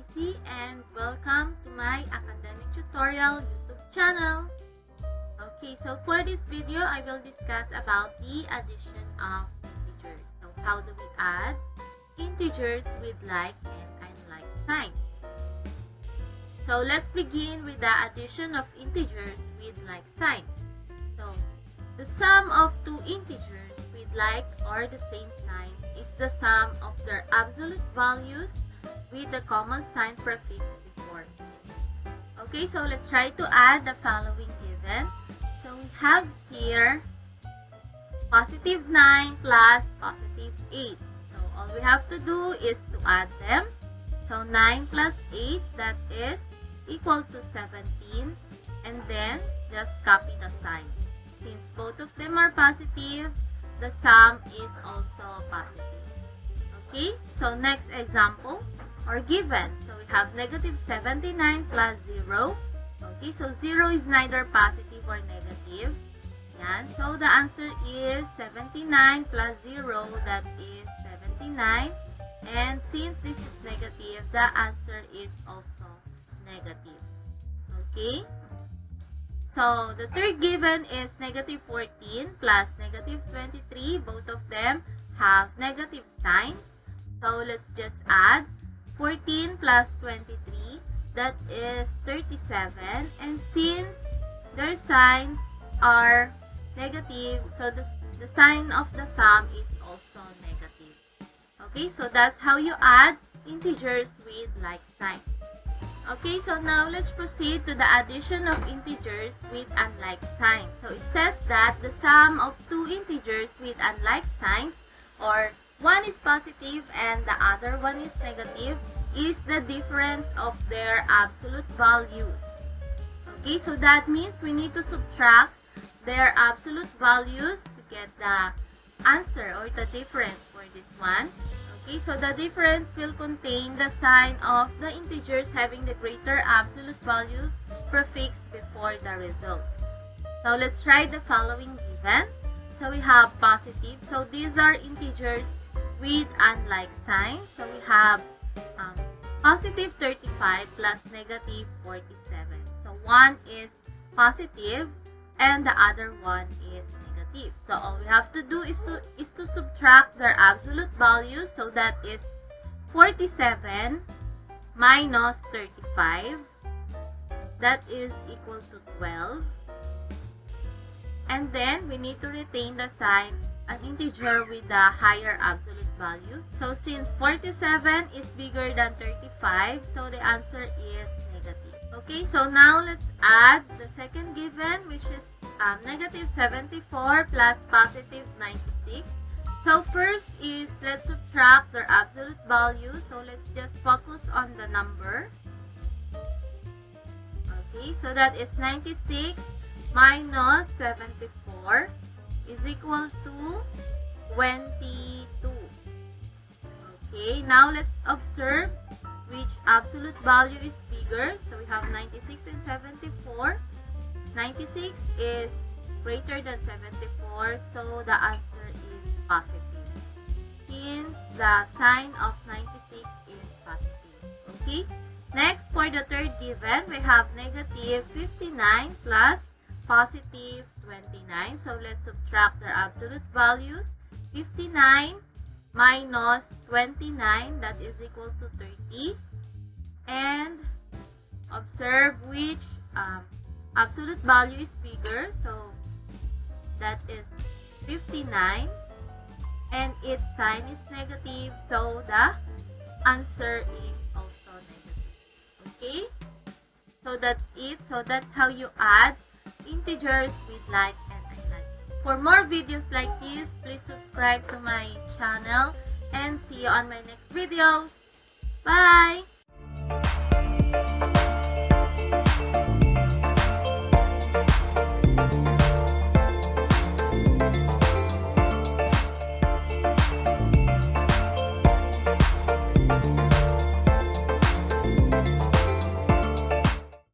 Mazy and welcome to my academic tutorial YouTube channel. Okay, so for this video, I will discuss about the addition of integers. So how do we add integers with like and unlike signs? So let's begin with the addition of integers with like signs. So the sum of two integers with like or the same sign is the sum of their absolute values with the common sign prefix before. Okay, so let's try to add the following given. So we have here positive 9 plus positive 8. So all we have to do is to add them. So 9 plus 8, that is equal to 17. And then just copy the sign. Since both of them are positive, the sum is also positive. Okay, so next example or given. So we have negative 79 plus 0. Okay, so 0 is neither positive or negative. Yan. So the answer is 79 plus 0, that is 79. And since this is negative, the answer is also negative. Okay. So the third given is negative 14 plus negative 23. Both of them have negative signs. So let's just add 14 plus 23, that is 37. And since their signs are negative, so the sign of the sum is also negative. Okay, so that's how you add integers with like signs. Okay, so now let's proceed to the addition of integers with unlike signs. So it says that the sum of two integers with unlike signs, or one is positive and the other one is negative, is the difference of their absolute values. Okay, so that means we need to subtract their absolute values to get the answer or the difference for this one. Okay, so the difference will contain the sign of the integers having the greater absolute value prefix before the result. So let's try the following given. So we have positive. So these are integers with unlike signs. So we have positive 35 plus negative 47. So one is positive and the other one is negative. So all we have to do is to subtract their absolute values. So that is 47 minus 35. That is equal to 12. And then we need to retain the sign an integer with the higher absolute value. So since 47 is bigger than 35, so the answer is negative. Okay, so now let's add the second given, which is negative 74 plus positive 96. So first is let's subtract their absolute value. So let's just focus on the number. Okay, so that is 96 minus 74 is equal to 22. Okay, now let's observe which absolute value is bigger. So we have 96 and 74. 96 is greater than 74, so the answer is positive. Since the sign of 96 is positive. Okay, next for the third given, we have negative 59 plus positive 29. So let's subtract their absolute values. 59 minus 29, that is equal to 30. And observe which absolute value is bigger. So that is 59. And its sign is negative. So the answer is also negative. Okay? So that's it. So that's how you add integers with like and unlike. For more videos like this, please subscribe to my channel and see you on my next videos. Bye!